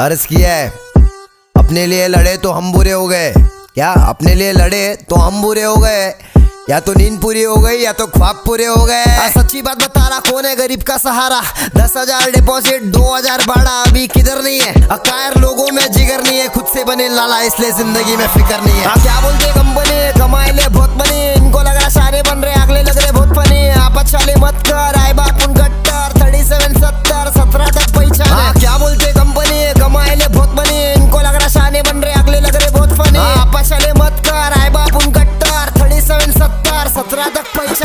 अर्ज किया है, अपने लिए लड़े तो हम बुरे हो गए। क्या अपने लिए लड़े तो हम बुरे हो गए? या तो नींद पूरी हो गई या तो ख्वाब पूरे हो गए। सच्ची बात बता रहा, कौन है गरीब का सहारा? 10,000 डिपॉजिट 2,000 भाड़ा, अभी किधर नहीं है। अकायर लोगों में जिगर नहीं है, खुद से बने लाला इसलिए जिंदगी में फिक्र नहीं है। क्या बोलते कंपनी कमाए ले बहुत बनी, इनको लग रहा सारे बन रहे, अगले लग रहे बहुत फनी। आप अच्छा ले मत कर, आए बात उनका